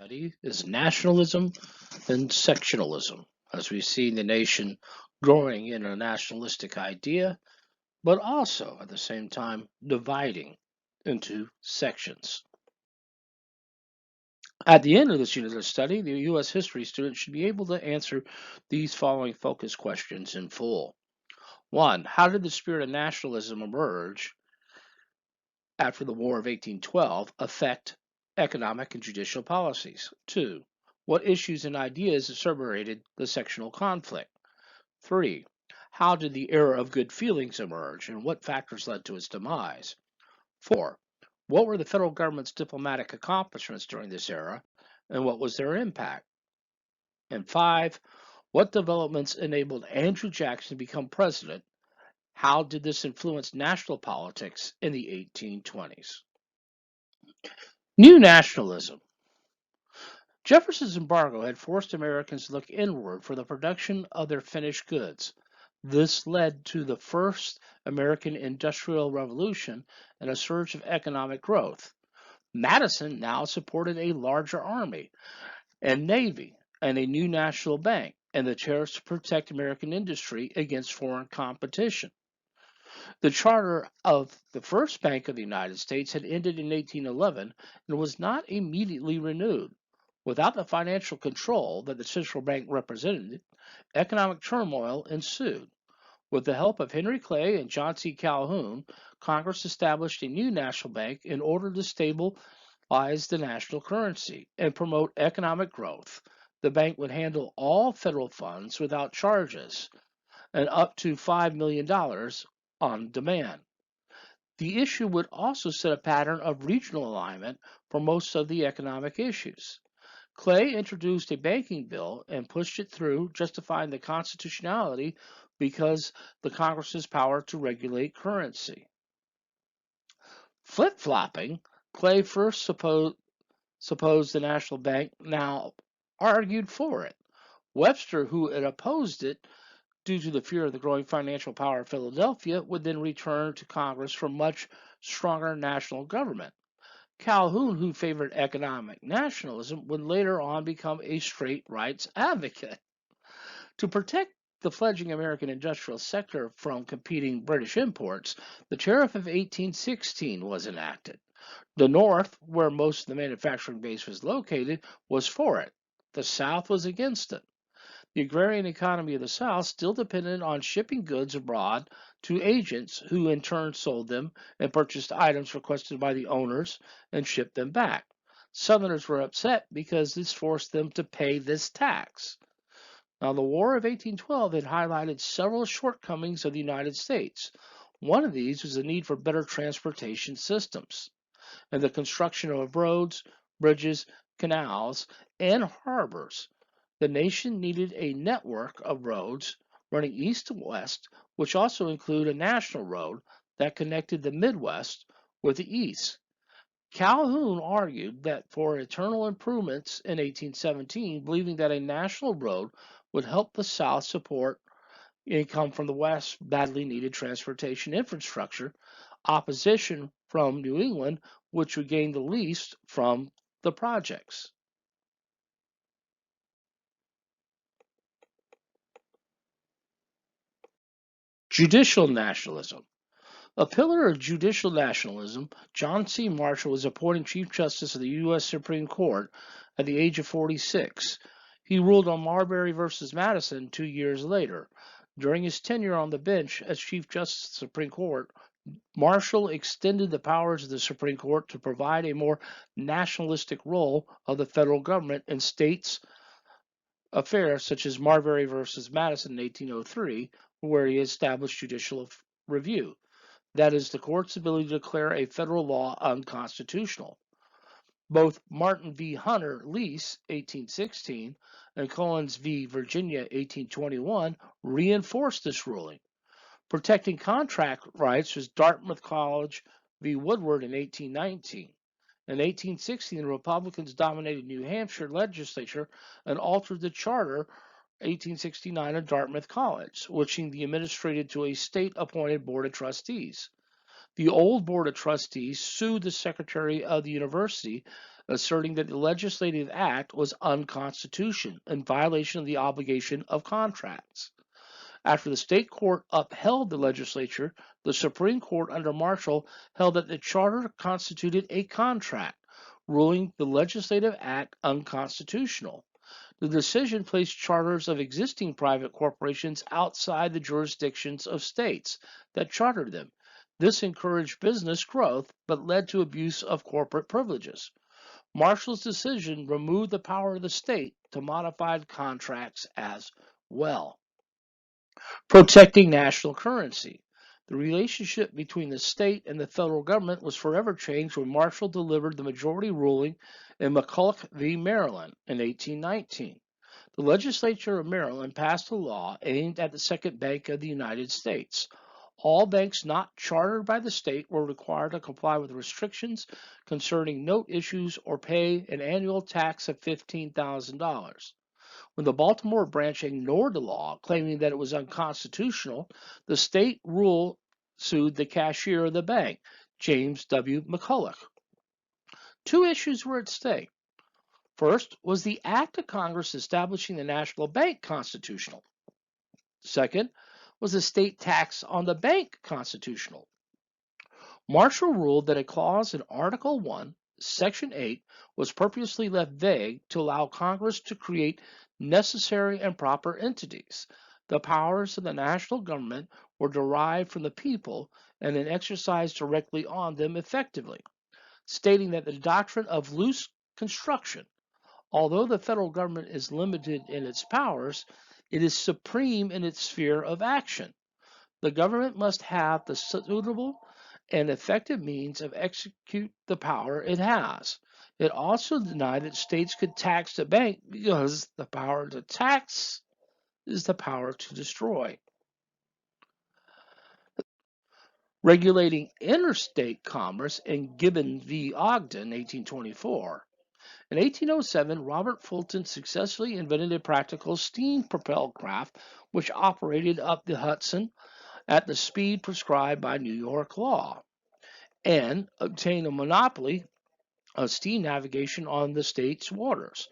study is nationalism and sectionalism, as we see the nation growing in a nationalistic idea, but also at the same time dividing into sections. At the end of this unit of study, the U.S. history student should be able to answer these following focus questions in full. 1. How did the spirit of nationalism emerge after the War of 1812 affect economic and judicial policies? 2. What issues and ideas exacerbated the sectional conflict? 3. How did the era of good feelings emerge and what factors led to its demise? 4. What were the federal government's diplomatic accomplishments during this era and what was their impact? And 5. What developments enabled Andrew Jackson to become president? How did this influence national politics in the 1820s? New nationalism. Jefferson's embargo had forced Americans to look inward for the production of their finished goods. This led to the first American Industrial Revolution and a surge of economic growth. Madison now supported a larger army and navy and a new national bank and the tariffs to protect American industry against foreign competition. The charter of the First Bank of the United States had ended in 1811 and was not immediately renewed. Without the financial control that the central bank represented, economic turmoil ensued. With the help of Henry Clay and John C. Calhoun, Congress established a new national bank in order to stabilize the national currency and promote economic growth. The bank would handle all federal funds without charges and up to $5 million on demand. The issue would also set a pattern of regional alignment for most of the economic issues. Clay introduced a banking bill and pushed it through, justifying the constitutionality because the Congress's power to regulate currency. Flip-flopping, Clay first supposed the national bank, now argued for it. Webster, who had opposed it due to the fear of the growing financial power of Philadelphia, would then return to Congress for much stronger national government. Calhoun, who favored economic nationalism, would later on become a straight rights advocate. To protect the fledgling American industrial sector from competing British imports, the Tariff of 1816 was enacted. The North, where most of the manufacturing base was located, was for it. The South was against it. The agrarian economy of the South still depended on shipping goods abroad to agents who in turn sold them and purchased items requested by the owners and shipped them back. Southerners were upset because this forced them to pay this tax. Now, the War of 1812 had highlighted several shortcomings of the United States. One of these was the need for better transportation systems and the construction of roads, bridges, canals, and harbors. The nation needed a network of roads running east to west, which also include a national road that connected the Midwest with the East. Calhoun argued that for eternal improvements in 1817, believing that a national road would help the South support income from the West badly needed transportation infrastructure, opposition from New England, which would gain the least from the projects. Judicial nationalism. A pillar of judicial nationalism, John C. Marshall was appointed Chief Justice of the U.S. Supreme Court at the age of 46. He ruled on Marbury versus Madison 2 years later. During his tenure on the bench as Chief Justice of the Supreme Court, Marshall extended the powers of the Supreme Court to provide a more nationalistic role of the federal government in states' affairs, such as Marbury versus Madison in 1803, where he established judicial review. That is, the court's ability to declare a federal law unconstitutional. Both Martin v. Hunter Lease, 1816, and Collins v. Virginia, 1821, reinforced this ruling. Protecting contract rights was Dartmouth College v. Woodward in 1819. In 1816, the Republicans dominated New Hampshire legislature and altered the charter 1869 of Dartmouth College, switching the administrator to a state-appointed board of trustees. The old board of trustees sued the secretary of the university, asserting that the legislative act was unconstitutional in violation of the obligation of contracts. After the state court upheld the legislature, the Supreme Court under Marshall held that the charter constituted a contract, ruling the legislative act unconstitutional. The decision placed charters of existing private corporations outside the jurisdictions of states that chartered them. This encouraged business growth but led to abuse of corporate privileges. Marshall's decision removed the power of the state to modify contracts as well. Protecting national currency. The relationship between the state and the federal government was forever changed when Marshall delivered the majority ruling in McCulloch v. Maryland in 1819. The legislature of Maryland passed a law aimed at the Second Bank of the United States. All banks not chartered by the state were required to comply with restrictions concerning note issues or pay an annual tax of $15,000. When the Baltimore branch ignored the law, claiming that it was unconstitutional, the state rule sued the cashier of the bank, James W. McCulloch. Two issues were at stake. First, was the act of Congress establishing the national bank constitutional? Second, was the state tax on the bank constitutional? Marshall ruled that a clause in Article 1, Section 8 was purposely left vague to allow Congress to create necessary and proper entities. The powers of the national government were derived from the people and then exercised directly on them effectively, stating that the doctrine of loose construction, although the federal government is limited in its powers, it is supreme in its sphere of action. The government must have the suitable and effective means of execute the power it has. It also denied that states could tax the bank because the power to tax is the power to destroy. Regulating interstate commerce in Gibbon v. Ogden, 1824. In 1807, Robert Fulton successfully invented a practical steam-propelled craft which operated up the Hudson at the speed prescribed by New York law, and obtained a monopoly of steam navigation on the state's waters.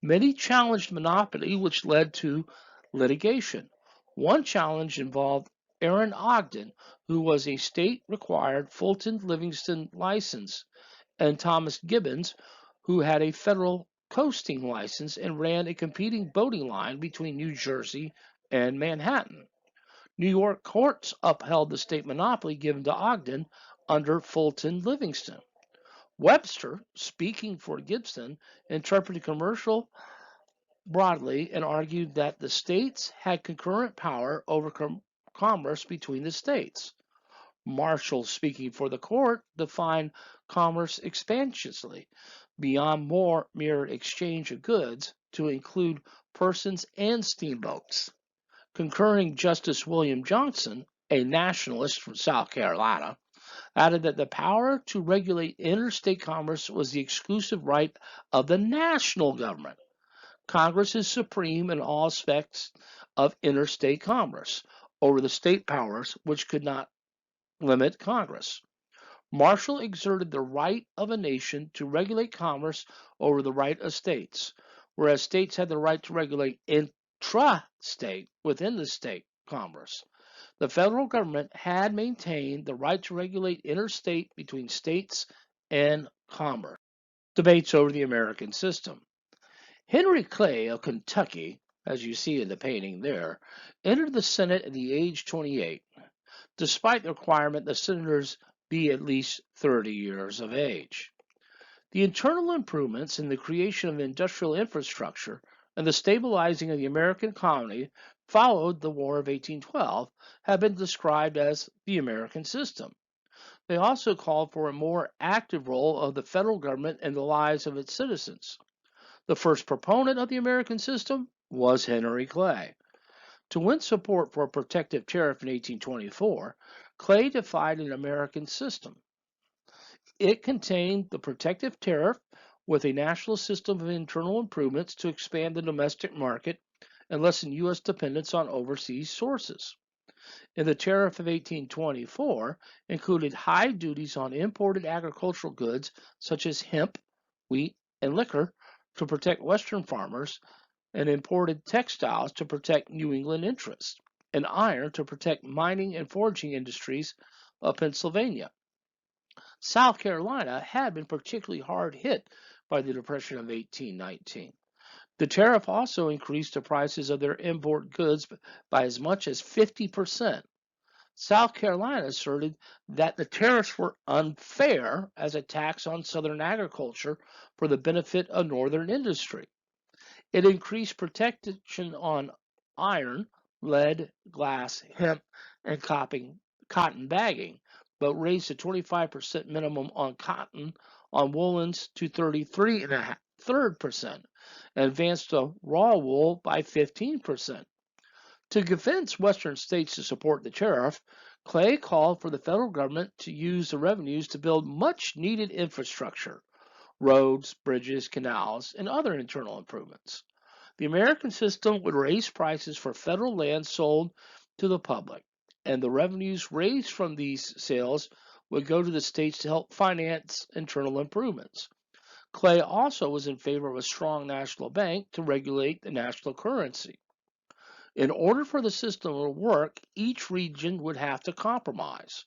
Many challenged monopoly, which led to litigation. One challenge involved Aaron Ogden, who was a state-required Fulton-Livingston license, and Thomas Gibbons, who had a federal coasting license and ran a competing boating line between New Jersey and Manhattan. New York courts upheld the state monopoly given to Ogden under Fulton-Livingston. Webster, speaking for Gibson, interpreted commercial broadly and argued that the states had concurrent power over commerce between the states. Marshall, speaking for the court, defined commerce expansively, beyond mere exchange of goods, to include persons and steamboats. Concurring Justice William Johnson, a nationalist from South Carolina, added that the power to regulate interstate commerce was the exclusive right of the national government. Congress is supreme in all aspects of interstate commerce over the state powers, which could not limit Congress. Marshall exerted the right of a nation to regulate commerce over the right of states, whereas states had the right to regulate intra-state, within the state, commerce. The federal government had maintained the right to regulate interstate between states and commerce. Debates over the American system. Henry Clay of Kentucky, as you see in the painting there, entered the Senate at the age 28, despite the requirement that senators be at least 30 years of age. The internal improvements in the creation of industrial infrastructure and the stabilizing of the American economy followed the War of 1812 have been described as the American system. They also called for a more active role of the federal government in the lives of its citizens. The first proponent of the American system was Henry Clay. To win support for a protective tariff in 1824, Clay defined an American system. It contained the protective tariff with a national system of internal improvements to expand the domestic market and lessen U.S. dependence on overseas sources. And the tariff of 1824 included high duties on imported agricultural goods such as hemp, wheat, and liquor to protect Western farmers, and imported textiles to protect New England interests, and iron to protect mining and foraging industries of Pennsylvania. South Carolina had been particularly hard hit by the Depression of 1819. The tariff also increased the prices of their import goods by as much as 50%. South Carolina asserted that the tariffs were unfair as a tax on Southern agriculture for the benefit of Northern industry. It increased protection on iron, lead, glass, hemp, and cotton bagging, but raised the 25% minimum on cotton on woolens to 33.3% and advanced the raw wool by 15%. To convince Western states to support the tariff, Clay called for the federal government to use the revenues to build much needed infrastructure, roads, bridges, canals, and other internal improvements. The American system would raise prices for federal land sold to the public, and the revenues raised from these sales would go to the states to help finance internal improvements. Clay also was in favor of a strong national bank to regulate the national currency. In order for the system to work, each region would have to compromise.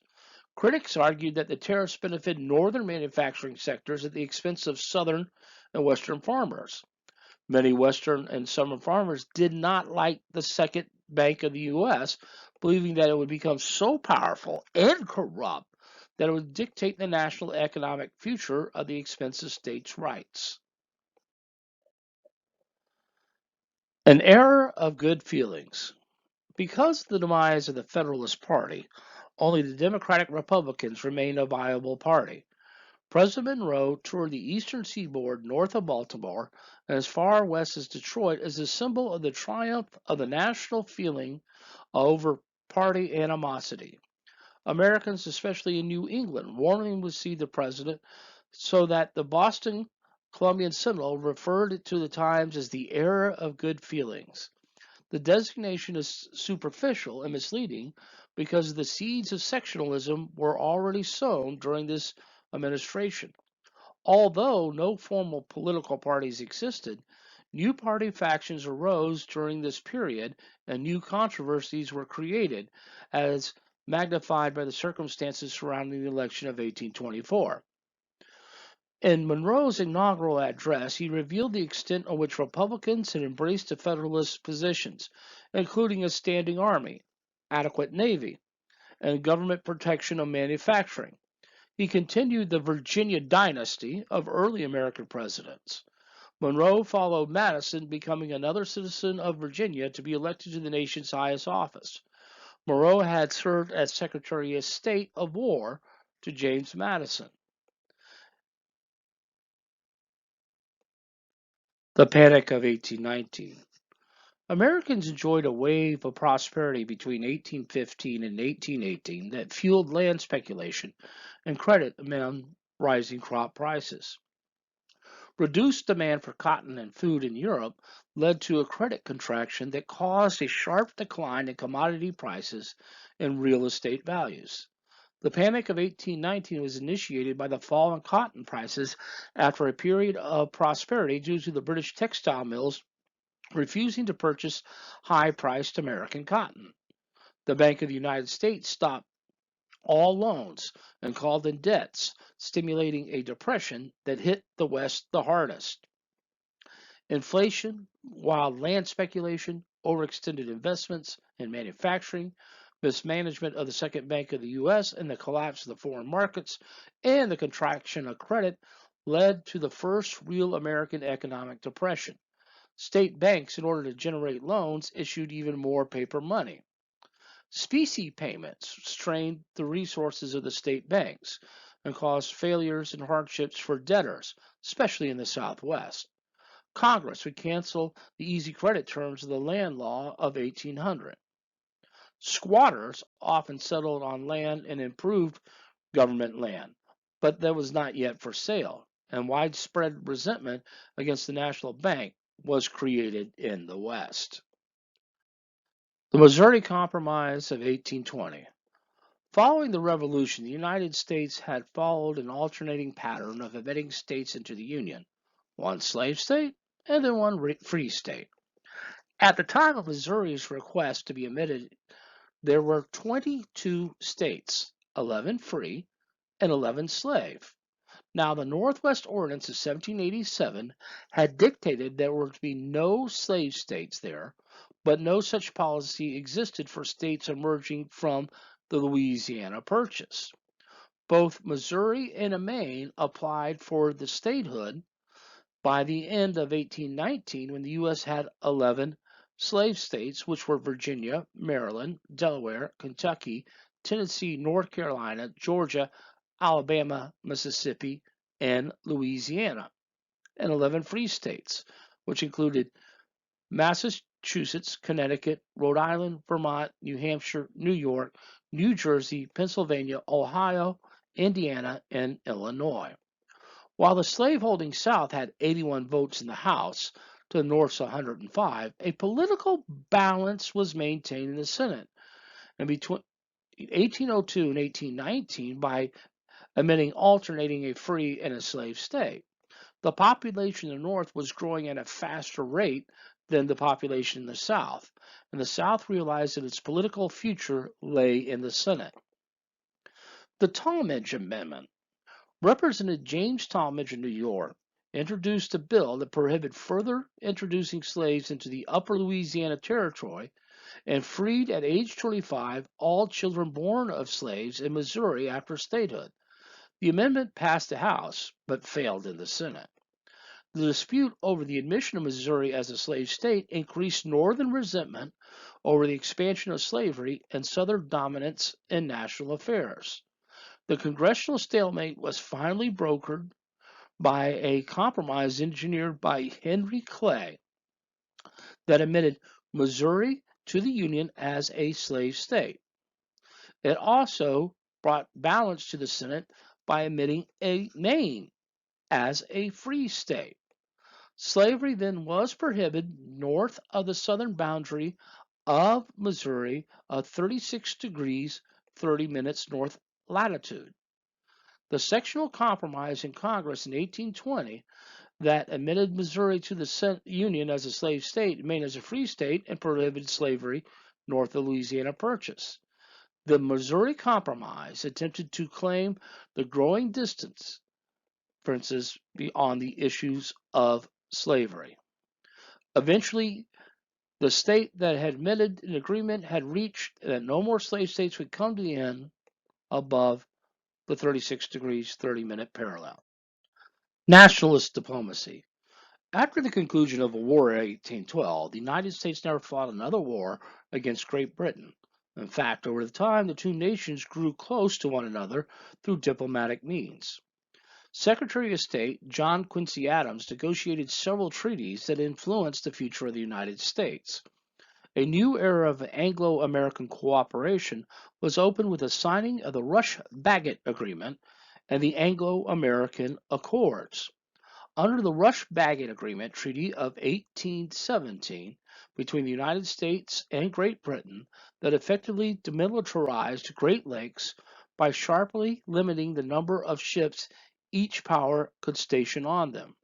Critics argued that the tariffs benefited northern manufacturing sectors at the expense of southern and western farmers. Many western and southern farmers did not like the second bank of the U.S., believing that it would become so powerful and corrupt that it would dictate the national economic future at the expense of states' rights. An era of good feelings. Because of the demise of the Federalist Party, only the Democratic Republicans remained a viable party. President Monroe toured the eastern seaboard north of Baltimore and as far west as Detroit as a symbol of the triumph of the national feeling over party animosity. Americans, especially in New England, warmly received the president so that the Boston Columbian Sentinel referred to the times as the era of good feelings. The designation is superficial and misleading because the seeds of sectionalism were already sown during this administration. Although no formal political parties existed, new party factions arose during this period and new controversies were created, as magnified by the circumstances surrounding the election of 1824. In Monroe's inaugural address, he revealed the extent on which Republicans had embraced the Federalist positions, including a standing army, adequate navy, and government protection of manufacturing. He continued the Virginia dynasty of early American presidents. Monroe followed Madison, becoming another citizen of Virginia to be elected to the nation's highest office. Monroe had served as Secretary of State of War to James Madison. The Panic of 1819. Americans enjoyed a wave of prosperity between 1815 and 1818 that fueled land speculation and credit among rising crop prices. Reduced demand for cotton and food in Europe led to a credit contraction that caused a sharp decline in commodity prices and real estate values. The Panic of 1819 was initiated by the fall in cotton prices after a period of prosperity due to the British textile mills refusing to purchase high-priced American cotton. The Bank of the United States stopped all loans and called in debts, stimulating a depression that hit the West the hardest. Inflation, wild land speculation, overextended investments in manufacturing, mismanagement of the second bank of the U.S., and the collapse of the foreign markets and the contraction of credit led to the first real American economic depression. State banks, in order to generate loans, issued even more paper money. Specie payments strained the resources of the state banks and caused failures and hardships for debtors, especially in the Southwest. Congress would cancel the easy credit terms of the land law of 1800. Squatters often settled on land and improved government land, but that was not yet for sale, and widespread resentment against the national bank was created in the West. The Missouri Compromise of 1820. Following the Revolution, the United States had followed an alternating pattern of admitting states into the Union, one slave state and then one free state. At the time of Missouri's request to be admitted, there were 22 states, 11 free and 11 slave. Now, the Northwest Ordinance of 1787 had dictated there were to be no slave states there, but no such policy existed for states emerging from the Louisiana Purchase. Both Missouri and Maine applied for the statehood by the end of 1819 when the U.S. had 11 slave states, which were Virginia, Maryland, Delaware, Kentucky, Tennessee, North Carolina, Georgia, Alabama, Mississippi, and Louisiana, and 11 free states, which included Massachusetts, Connecticut, Rhode Island, Vermont, New Hampshire, New York, New Jersey, Pennsylvania, Ohio, Indiana, and Illinois. While the slaveholding South had 81 votes in the House to the North's 105, a political balance was maintained in the Senate. And between 1802 and 1819, by admitting alternating a free and a slave state, the population in the North was growing at a faster rate than the population in the South, and the South realized that its political future lay in the Senate. The Talmadge Amendment. Representative James Talmadge of New York introduced a bill that prohibited further introducing slaves into the upper Louisiana Territory and freed at age 25 all children born of slaves in Missouri after statehood. The amendment passed the House, but failed in the Senate. The dispute over the admission of Missouri as a slave state increased Northern resentment over the expansion of slavery and Southern dominance in national affairs. The congressional stalemate was finally brokered by a compromise engineered by Henry Clay that admitted Missouri to the Union as a slave state. It also brought balance to the Senate by admitting Maine as a free state. Slavery then was prohibited north of the southern boundary of Missouri of 36 degrees 30 minutes north latitude. The sectional compromise in Congress in 1820 that admitted Missouri to the Union as a slave state, Maine as a free state, and prohibited slavery north of the Louisiana Purchase. The Missouri Compromise attempted to claim the growing distance differences beyond the issues of slavery. Eventually, the state that had admitted an agreement had reached that no more slave states would come to the end above the 36 degrees 30-minute parallel. Nationalist diplomacy. After the conclusion of a war in 1812, the United States never fought another war against Great Britain. In fact, over the time, the two nations grew close to one another through diplomatic means. Secretary of State John Quincy Adams negotiated several treaties that influenced the future of the United States. A new era of Anglo-American cooperation was opened with the signing of the Rush-Bagot Agreement and the Anglo-American Accords. Under the Rush-Bagot Agreement Treaty of 1817 between the United States and Great Britain that effectively demilitarized Great Lakes by sharply limiting the number of ships each power could station on them.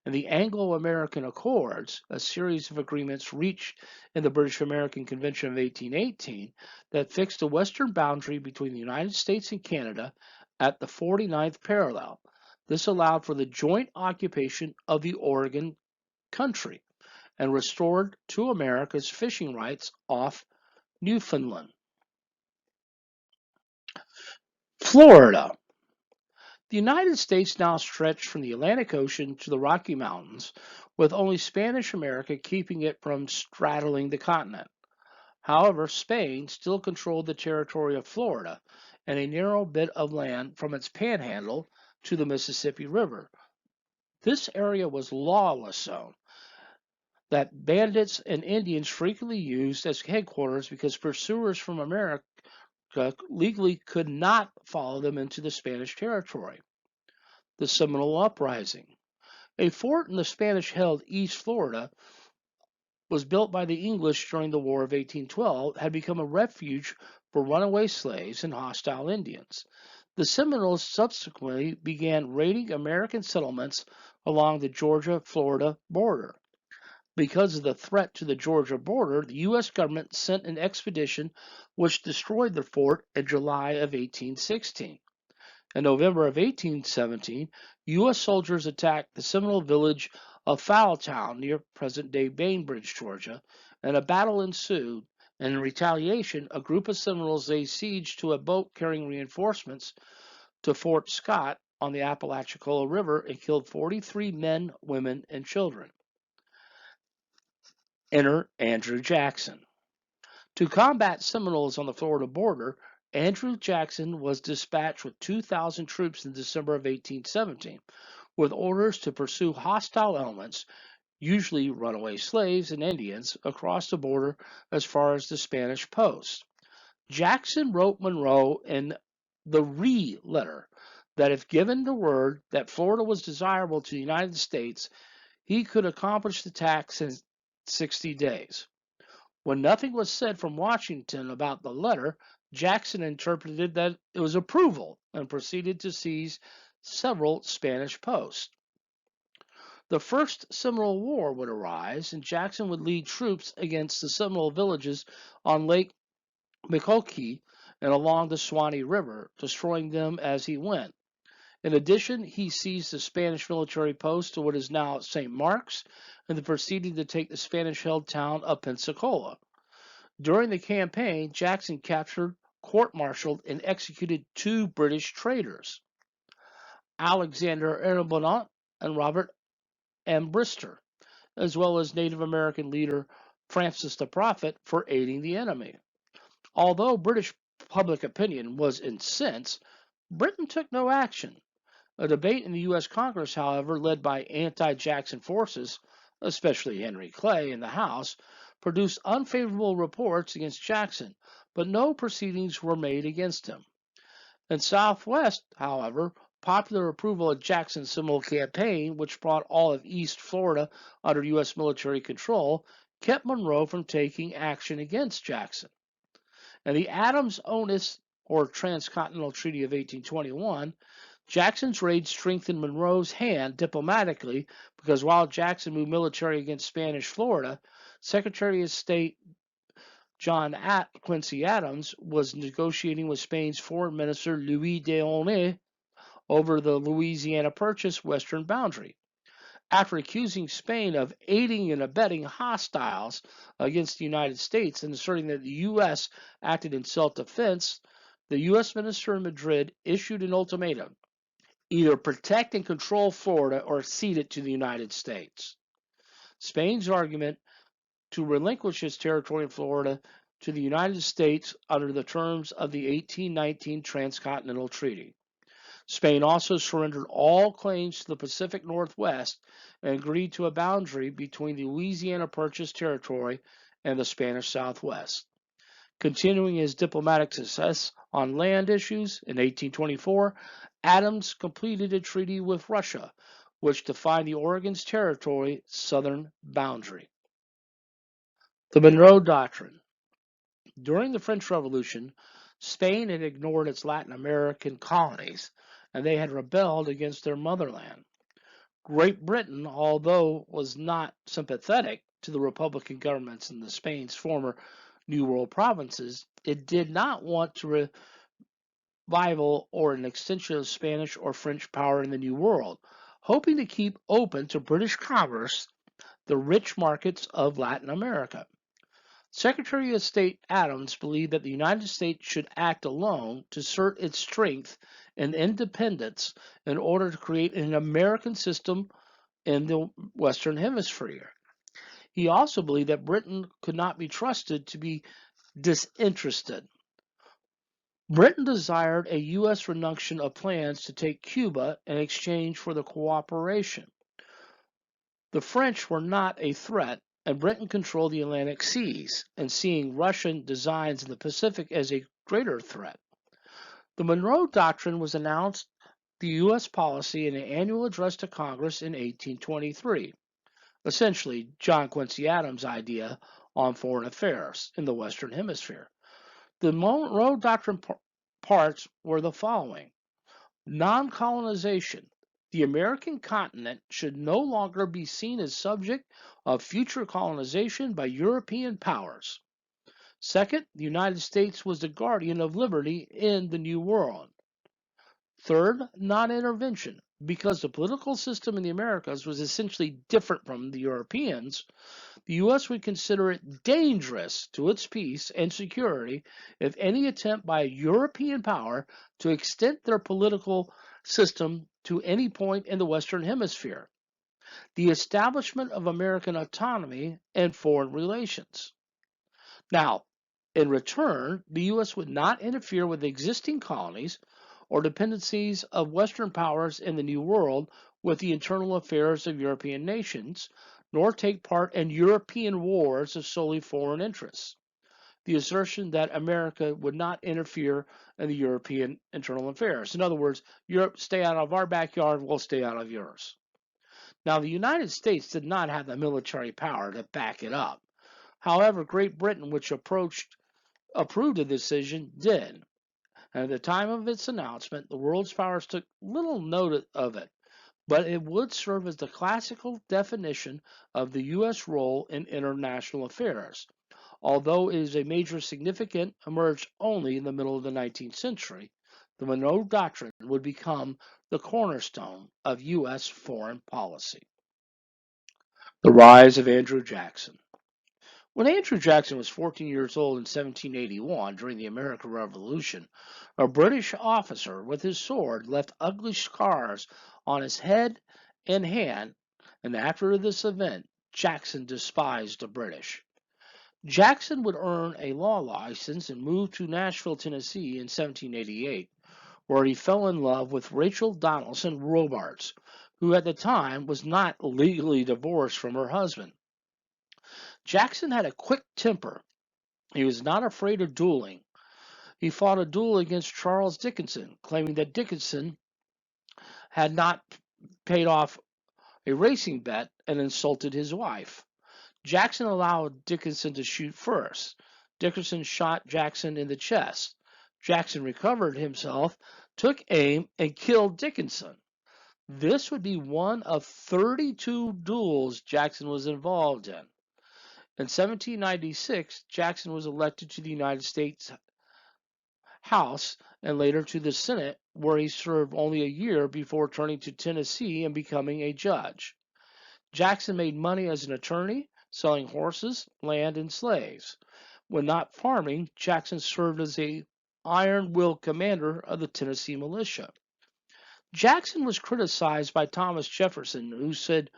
And the Anglo-American Accords, a series of agreements reached in the British-American Convention of 1818 that fixed a western boundary between the United States and Canada at the 49th parallel. This allowed for the joint occupation of the Oregon country and restored to America's fishing rights off Newfoundland. Florida. The United States now stretched from the Atlantic Ocean to the Rocky Mountains, with only Spanish America keeping it from straddling the continent. However, Spain still controlled the territory of Florida and a narrow bit of land from its panhandle to the Mississippi River. This area was lawless zone that bandits and Indians frequently used as headquarters because pursuers from America legally could not follow them into the Spanish territory. The Seminole Uprising. A fort in the Spanish-held East Florida was built by the English during the War of 1812, had become a refuge for runaway slaves and hostile Indians. The Seminoles subsequently began raiding American settlements along the Georgia-Florida border. Because of the threat to the Georgia border, the U.S. government sent an expedition which destroyed the fort in July of 1816. In November of 1817, U.S. soldiers attacked the Seminole village of Foultown near present-day Bainbridge, Georgia, and a battle ensued. And in retaliation, a group of Seminoles laid siege to a boat carrying reinforcements to Fort Scott on the Apalachicola River and killed 43 men, women, and children. Enter Andrew Jackson. To combat Seminoles on the Florida border, Andrew Jackson was dispatched with 2,000 troops in December of 1817, with orders to pursue hostile elements, usually runaway slaves and Indians, across the border as far as the Spanish post. Jackson wrote Monroe in the letter that if given the word that Florida was desirable to the United States, he could accomplish the task in 60 days. When nothing was said from Washington about the letter, Jackson interpreted that it was approval and proceeded to seize several Spanish posts. The First Seminole War would arise, and Jackson would lead troops against the Seminole villages on Lake Micoquille and along the Suwannee River, destroying them as he went. In addition, he seized the Spanish military post to what is now St. Mark's and then proceeded to take the Spanish-held town of Pensacola. During the campaign, Jackson captured, court-martialed, and executed 2 British traitors, Alexander Arnaud and Robert Ambrister, as well as Native American leader Francis the Prophet for aiding the enemy. Although British public opinion was incensed, Britain took no action. A debate in the U.S. Congress, however, led by anti-Jackson forces, especially Henry Clay in the House, produced unfavorable reports against Jackson, but no proceedings were made against him. In Southwest, however, popular approval of Jackson's Seminole campaign, which brought all of East Florida under U.S. military control, kept Monroe from taking action against Jackson. In the Adams-Onis, or Transcontinental Treaty of 1821, Jackson's raid strengthened Monroe's hand diplomatically because while Jackson moved military against Spanish Florida, Secretary of State John Quincy Adams was negotiating with Spain's Foreign Minister Louis de Aulnay over the Louisiana Purchase western boundary. After accusing Spain of aiding and abetting hostiles against the United States and asserting that the U.S. acted in self-defense, the U.S. minister in Madrid issued an ultimatum: either protect and control Florida or cede it to the United States. Spain's argument to relinquish its territory in Florida to the United States under the terms of the 1819 Transcontinental Treaty. Spain also surrendered all claims to the Pacific Northwest and agreed to a boundary between the Louisiana Purchase territory and the Spanish Southwest. Continuing his diplomatic success on land issues, in 1824, Adams completed a treaty with Russia, which defined the Oregon's territory southern boundary. The Monroe Doctrine. During the French Revolution, Spain had ignored its Latin American colonies, and they had rebelled against their motherland. Great Britain, although was not sympathetic to the Republican governments in Spain's former New World provinces, it did not want to revival or an extension of Spanish or French power in the New World, hoping to keep open to British commerce the rich markets of Latin America. Secretary of State Adams believed that the United States should act alone to assert its strength and independence in order to create an American system in the Western Hemisphere. He also believed that Britain could not be trusted to be disinterested. Britain desired a U.S. renunciation of plans to take Cuba in exchange for the cooperation. The French were not a threat, and Britain controlled the Atlantic seas, and seeing Russian designs in the Pacific as a greater threat. The Monroe Doctrine was announced the U.S. policy in an annual address to Congress in 1823, essentially John Quincy Adams' idea on foreign affairs in the Western Hemisphere. The Monroe Doctrine parts were the following: non-colonization. The American continent should no longer be seen as subject of future colonization by European powers. Second, the United States was the guardian of liberty in the New World. Third, non-intervention. Because the political system in the Americas was essentially different from the Europeans, the U.S. would consider it dangerous to its peace and security if any attempt by a European power to extend their political system to any point in the Western Hemisphere. The establishment of American autonomy and foreign relations. Now, in return, the U.S. would not interfere with existing colonies or dependencies of Western powers in the New World with the internal affairs of European nations, nor take part in European wars of solely foreign interests. The assertion that America would not interfere in the European internal affairs. In other words, Europe, stay out of our backyard, we'll stay out of yours. Now, the United States did not have the military power to back it up. However, Great Britain, which approved the decision, did. And at the time of its announcement, the world's powers took little note of it, but it would serve as the classical definition of the U.S. role in international affairs. Although it is a major significant emerged only in the middle of the 19th century, the Monroe Doctrine would become the cornerstone of U.S. foreign policy. The rise of Andrew Jackson. When Andrew Jackson was 14 years old in 1781 during the American Revolution, a British officer with his sword left ugly scars on his head and hand, and after this event, Jackson despised the British. Jackson would earn a law license and move to Nashville, Tennessee in 1788, where he fell in love with Rachel Donaldson Robards, who at the time was not legally divorced from her husband. Jackson had a quick temper. He was not afraid of dueling. He fought a duel against Charles Dickinson, claiming that Dickinson had not paid off a racing bet and insulted his wife. Jackson allowed Dickinson to shoot first. Dickinson shot Jackson in the chest. Jackson recovered himself, took aim, and killed Dickinson. This would be one of 32 duels Jackson was involved in. In 1796, Jackson was elected to the United States House and later to the Senate, where he served only a year before turning to Tennessee and becoming a judge. Jackson made money as an attorney, selling horses, land, and slaves. When not farming, Jackson served as a iron-willed commander of the Tennessee militia. Jackson was criticized by Thomas Jefferson, who said,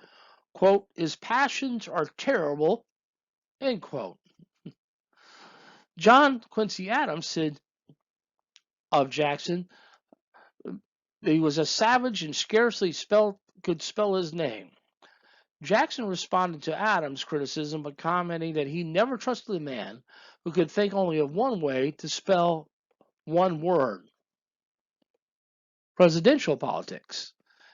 quote, "His passions are terrible," end quote. John Quincy Adams said of Jackson, he was a savage and scarcely could spell his name. Jackson responded to Adams' criticism by commenting that he never trusted a man who could think only of one way to spell one word. Presidential politics.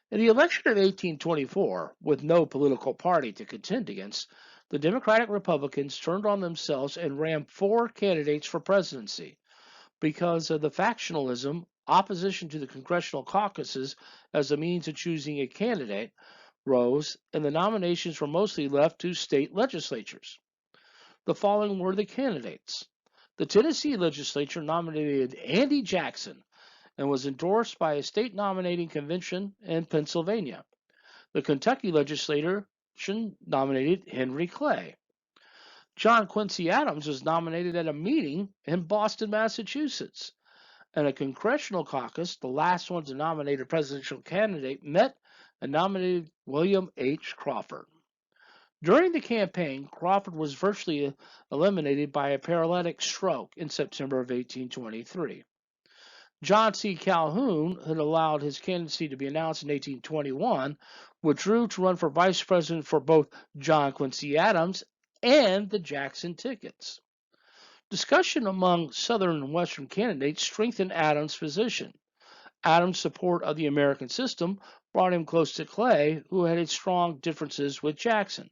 In the election of 1824, with no political party to contend against, the Democratic Republicans turned on themselves and ran 4 candidates for presidency. Because of the factionalism, opposition to the congressional caucuses as a means of choosing a candidate rose, and the nominations were mostly left to state legislatures. The following were the candidates. The Tennessee legislature nominated Andy Jackson and was endorsed by a state nominating convention in Pennsylvania. The Kentucky legislature nominated Henry Clay. John Quincy Adams was nominated at a meeting in Boston, Massachusetts. And a congressional caucus, the last one to nominate a presidential candidate, met and nominated William H. Crawford. During the campaign, Crawford was virtually eliminated by a paralytic stroke in September of 1823. John C. Calhoun had allowed his candidacy to be announced in 1821, withdrew to run for vice president for both John Quincy Adams and the Jackson tickets. Discussion among Southern and Western candidates strengthened Adams' position. Adams' support of the American system brought him close to Clay, who had strong differences with Jackson.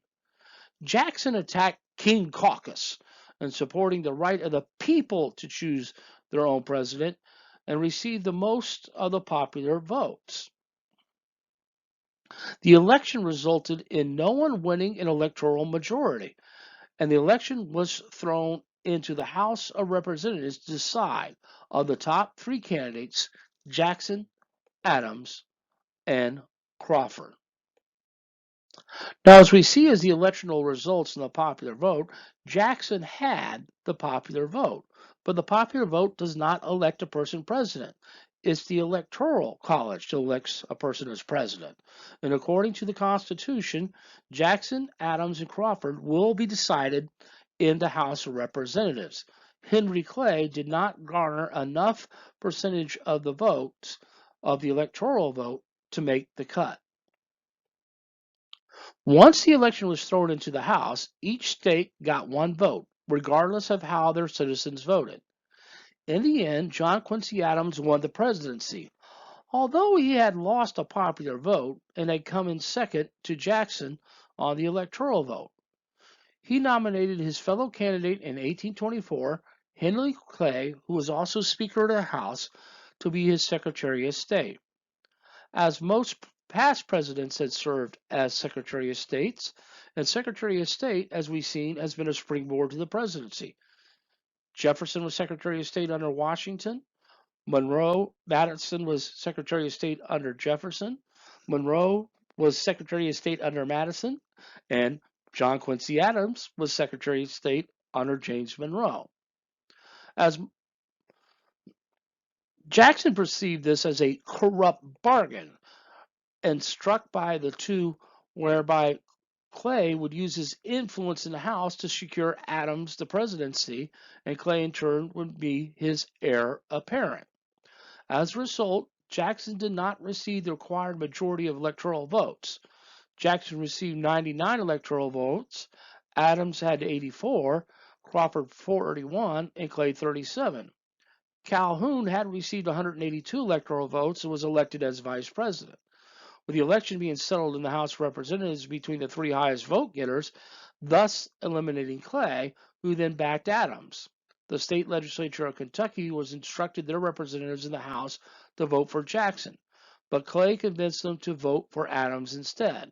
Jackson attacked King Caucus and supporting the right of the people to choose their own president and received the most of the popular votes. The election resulted in no one winning an electoral majority, and the election was thrown into the House of Representatives to decide on the top three candidates, Jackson, Adams, and Crawford. Now, as we see as the electoral results in the popular vote, Jackson had the popular vote, but the popular vote does not elect a person president. It's the Electoral College that elects a person as president. And according to the Constitution, Jackson, Adams, and Crawford will be decided in the House of Representatives. Henry Clay did not garner enough percentage of the votes of the electoral vote to make the cut. Once the election was thrown into the House, each state got one vote, regardless of how their citizens voted. In the end, John Quincy Adams won the presidency, although he had lost a popular vote and had come in second to Jackson on the electoral vote. He nominated his fellow candidate in 1824, Henry Clay, who was also Speaker of the House, to be his Secretary of State. As most past presidents had served as Secretary of State, and Secretary of State, as we've seen, has been a springboard to the presidency. Jefferson was Secretary of State under Washington. Madison was Secretary of State under Jefferson. Monroe was Secretary of State under Madison. And John Quincy Adams was Secretary of State under James Monroe. As Jackson perceived this as a corrupt bargain, and struck by the two, whereby Clay would use his influence in the House to secure Adams the presidency, and Clay in turn would be his heir apparent. As a result, Jackson did not receive the required majority of electoral votes. Jackson received 99 electoral votes, Adams had 84, Crawford 41, and Clay 37. Calhoun had received 182 electoral votes and was elected as vice president. With the election being settled in the House of Representatives between the three highest vote getters, thus eliminating Clay, who then backed Adams. The state legislature of Kentucky was instructed their representatives in the House to vote for Jackson, but Clay convinced them to vote for Adams instead.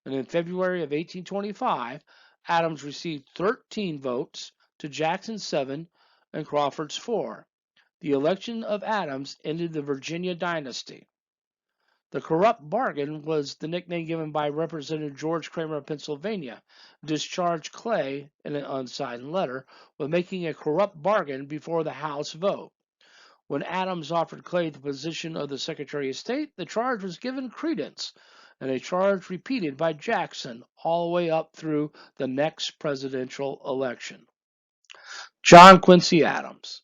And in February of 1825, Adams received 13 votes to Jackson's 7 and Crawford's 4. The election of Adams ended the Virginia dynasty. The corrupt bargain was the nickname given by Representative George Kramer of Pennsylvania, discharged Clay in an unsigned letter with making a corrupt bargain before the House vote. When Adams offered Clay the position of the Secretary of State, the charge was given credence, and a charge repeated by Jackson all the way up through the next presidential election. John Quincy Adams.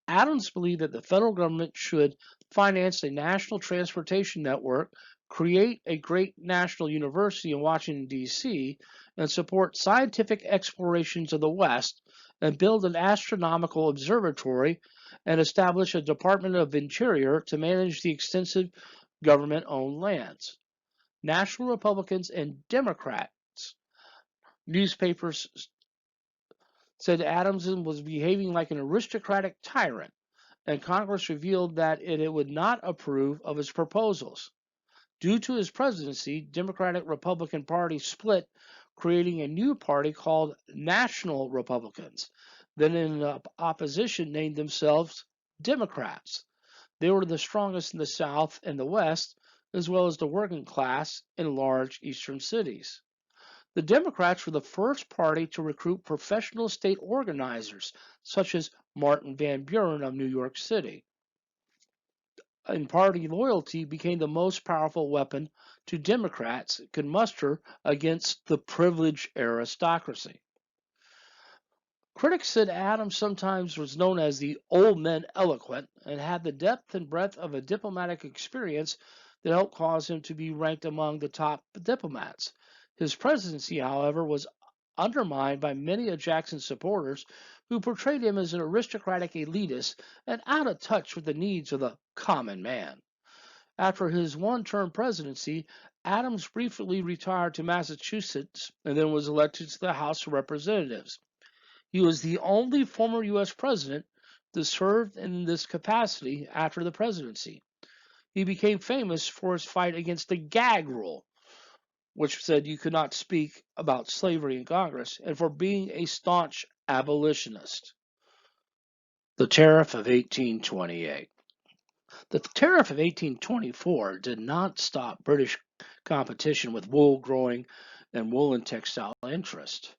Adams believed that the federal government should finance a national transportation network, create a great national university in Washington, D.C., and support scientific explorations of the West, and build an astronomical observatory, and establish a Department of Interior to manage the extensive government-owned lands. National Republicans and Democrats newspapers said Adams was behaving like an aristocratic tyrant, and Congress revealed that it would not approve of his proposals. Due to his presidency, Democratic-Republican Party split, creating a new party called National Republicans. Then in opposition named themselves Democrats. They were the strongest in the South and the West, as well as the working class in large eastern cities. The Democrats were the first party to recruit professional state organizers, such as Martin Van Buren of New York City. And party loyalty became the most powerful weapon to Democrats could muster against the privileged aristocracy. Critics said Adams sometimes was known as the old man eloquent and had the depth and breadth of a diplomatic experience that helped cause him to be ranked among the top diplomats. His presidency, however, was undermined by many of Jackson's supporters who portrayed him as an aristocratic elitist and out of touch with the needs of the common man. After his one-term presidency, Adams briefly retired to Massachusetts and then was elected to the House of Representatives. He was the only former U.S. president to serve in this capacity after the presidency. He became famous for his fight against the gag rule, which said you could not speak about slavery in Congress, and for being a staunch abolitionist. The Tariff of 1828. The Tariff of 1824 did not stop British competition with wool growing and woolen textile interest.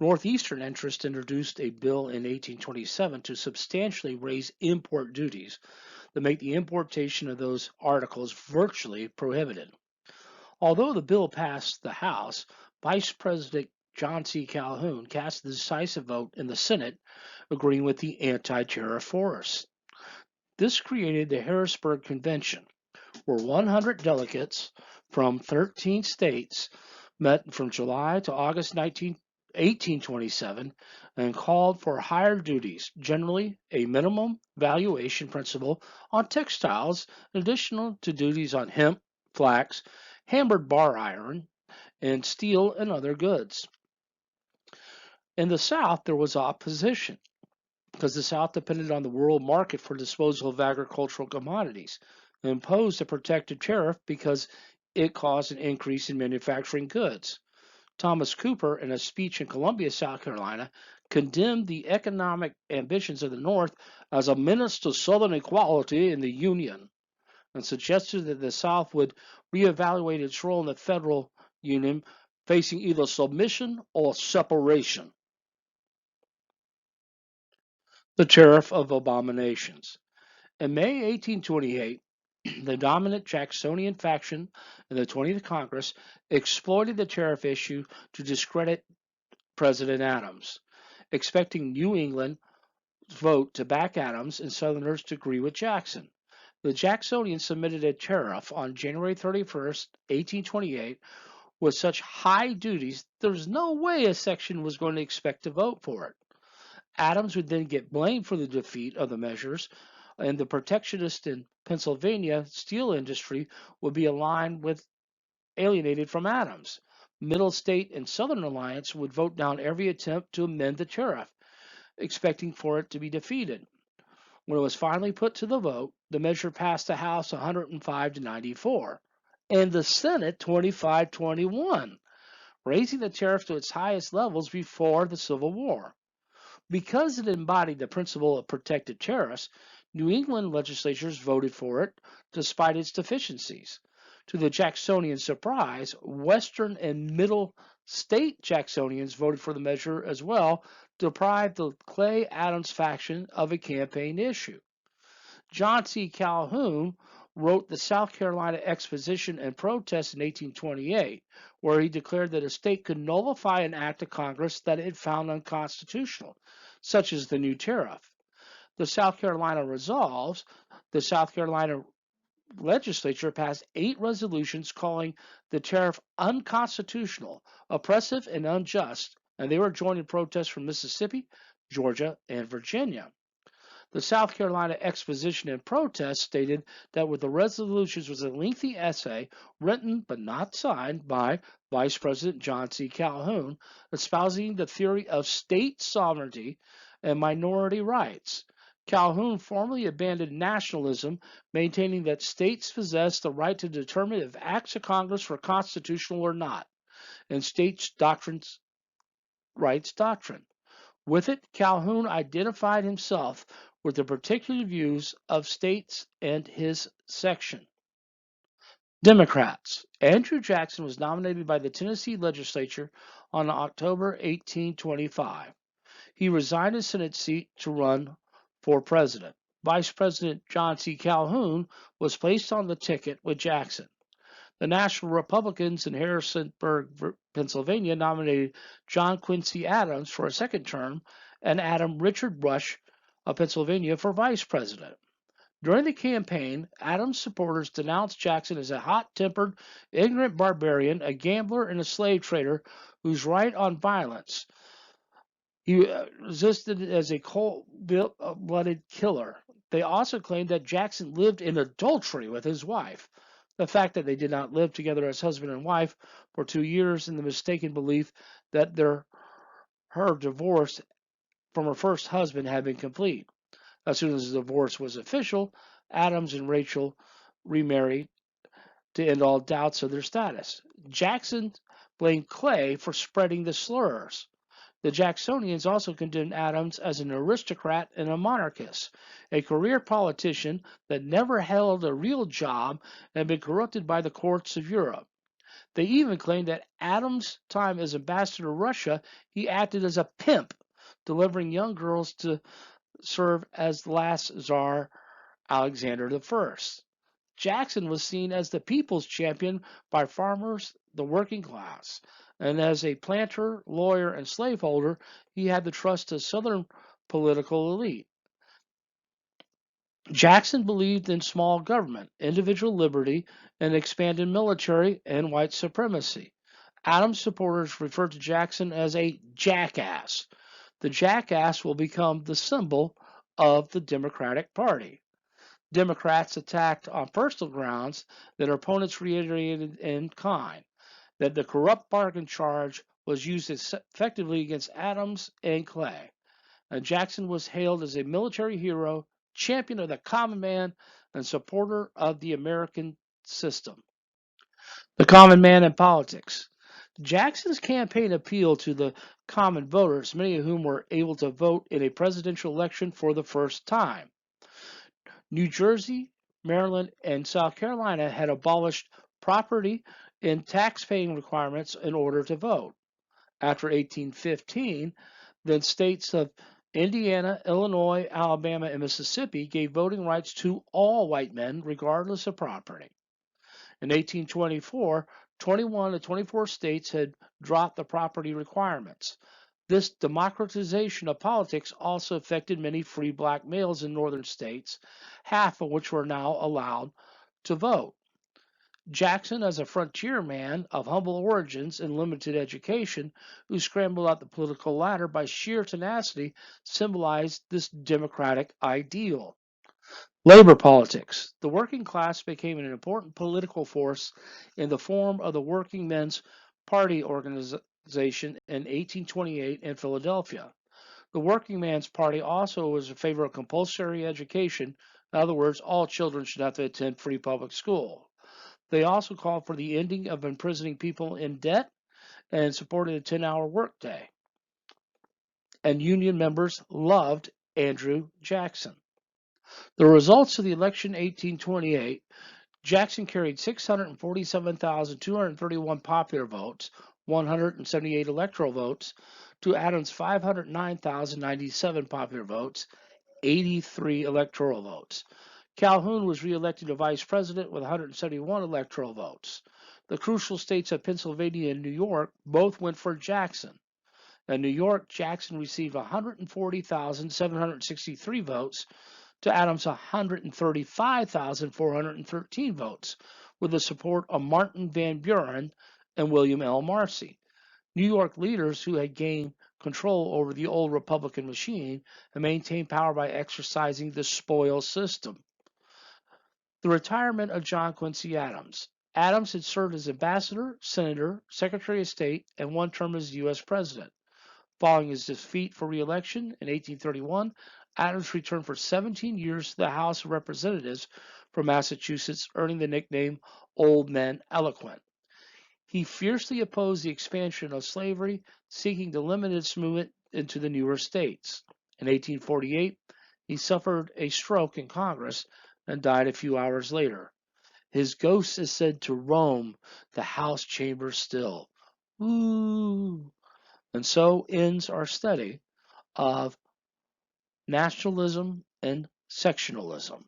Northeastern interests introduced a bill in 1827 to substantially raise import duties that make the importation of those articles virtually prohibited. Although the bill passed the House, Vice President John C. Calhoun cast the decisive vote in the Senate, agreeing with the anti-tariff force. This created the Harrisburg Convention, where 100 delegates from 13 states met from July to August 1827 and called for higher duties, generally a minimum valuation principle on textiles, additional to duties on hemp, flax, hammered bar iron, and steel and other goods. In the South, there was opposition because the South depended on the world market for disposal of agricultural commodities and imposed a protective tariff because it caused an increase in manufacturing goods. Thomas Cooper, in a speech in Columbia, South Carolina, condemned the economic ambitions of the North as a menace to Southern equality in the Union and suggested that the South would reevaluate its role in the federal union, facing either submission or separation. The Tariff of Abominations. In May 1828, the dominant Jacksonian faction in the 20th Congress exploited the tariff issue to discredit President Adams, expecting New England's vote to back Adams and Southerners to agree with Jackson. The Jacksonians submitted a tariff on January 31st, 1828, with such high duties there was no way a section was going to expect to vote for it. Adams would then get blamed for the defeat of the measures, and the protectionist in Pennsylvania steel industry would be alienated from Adams. Middle State and Southern Alliance would vote down every attempt to amend the tariff, expecting for it to be defeated. When it was finally put to the vote, the measure passed the House 105 to 94 and the Senate 25-21, raising the tariff to its highest levels before the Civil War. Because it embodied the principle of protective tariffs, New England legislatures voted for it despite its deficiencies. To the Jacksonian surprise, Western and Middle State Jacksonians voted for the measure as well, deprived the Clay Adams faction of a campaign issue. John C. Calhoun wrote the South Carolina Exposition and Protest in 1828, where he declared that a state could nullify an act of Congress that it found unconstitutional, such as the new tariff. The South Carolina resolves, the South Carolina legislature passed 8 resolutions calling the tariff unconstitutional, oppressive, and unjust, and they were joined in protests from Mississippi, Georgia, and Virginia. The South Carolina Exposition and Protest stated that with the resolutions was a lengthy essay written but not signed by Vice President John C. Calhoun, espousing the theory of state sovereignty and minority rights. Calhoun formally abandoned nationalism, maintaining that states possess the right to determine if acts of Congress were constitutional or not, and states' rights doctrine. With it, Calhoun identified himself with the particular views of states and his section. Democrats. Andrew Jackson was nominated by the Tennessee legislature on October 1825. He resigned his Senate seat to run for president. Vice President John C. Calhoun was placed on the ticket with Jackson. The National Republicans in Harrisonburg, Pennsylvania nominated John Quincy Adams for a second term and Adam Richard Rush of Pennsylvania for vice president. During the campaign, Adams' supporters denounced Jackson as a hot-tempered, ignorant barbarian, a gambler, and a slave trader whose on violence he resisted as a cold-blooded killer. They also claimed that Jackson lived in adultery with his wife. The fact that they did not live together as husband and wife for 2 years in the mistaken belief that her divorce from her first husband had been complete. As soon as the divorce was official, Adams and Rachel remarried to end all doubts of their status. Jackson blamed Clay for spreading the slurs. The Jacksonians also condemned Adams as an aristocrat and a monarchist, a career politician that never held a real job and had been corrupted by the courts of Europe. They even claimed that Adams' time as ambassador to Russia, he acted as a pimp, delivering young girls to serve as the last Tsar Alexander I. Jackson was seen as the people's champion by farmers, the working class, and as a planter, lawyer, and slaveholder, he had the trust of Southern political elite. Jackson believed in small government, individual liberty, and expanded military and white supremacy. Adams supporters referred to Jackson as a jackass. The jackass will become the symbol of the Democratic Party. Democrats attacked on personal grounds that their opponents reiterated in kind, that the corrupt bargain charge was used effectively against Adams and Clay. And Jackson was hailed as a military hero, champion of the common man, and supporter of the American system. The common man in politics. Jackson's campaign appealed to the common voters, many of whom were able to vote in a presidential election for the first time. New Jersey, Maryland, and South Carolina had abolished property and tax-paying requirements in order to vote. After 1815, the states of Indiana, Illinois, Alabama, and Mississippi gave voting rights to all white men, regardless of property. In 1824, 21 of 24 states had dropped the property requirements. This democratization of politics also affected many free black males in northern states, half of which were now allowed to vote. Jackson, as a frontierman of humble origins and limited education, who scrambled up the political ladder by sheer tenacity, symbolized this democratic ideal. Labor politics. The working class became an important political force in the form of the Working Men's Party organization in 1828 in Philadelphia. The Working Man's Party also was in favor of compulsory education. In other words, all children should have to attend free public school. They also called for the ending of imprisoning people in debt and supported a 10-hour workday. And union members loved Andrew Jackson. The results of the election in 1828, Jackson carried 647,231 popular votes, 178 electoral votes, to Adams' 509,097 popular votes, 83 electoral votes. Calhoun was reelected as vice president with 171 electoral votes. The crucial states of Pennsylvania and New York both went for Jackson. In New York, Jackson received 140,763 votes to Adams' 135,413 votes, with the support of Martin Van Buren and William L. Marcy. New York leaders who had gained control over the old Republican machine and maintained power by exercising the spoils system. The retirement of John Quincy Adams. Adams had served as ambassador, senator, secretary of state, and one term as U.S. president. Following his defeat for re-election in 1831, Adams returned for 17 years to the House of Representatives from Massachusetts, earning the nickname Old Man Eloquent. He fiercely opposed the expansion of slavery, seeking to limit its movement into the newer states. In 1848, he suffered a stroke in Congress and died a few hours later. His ghost is said to roam the House chamber still. Ooh. And so ends our study of nationalism and sectionalism.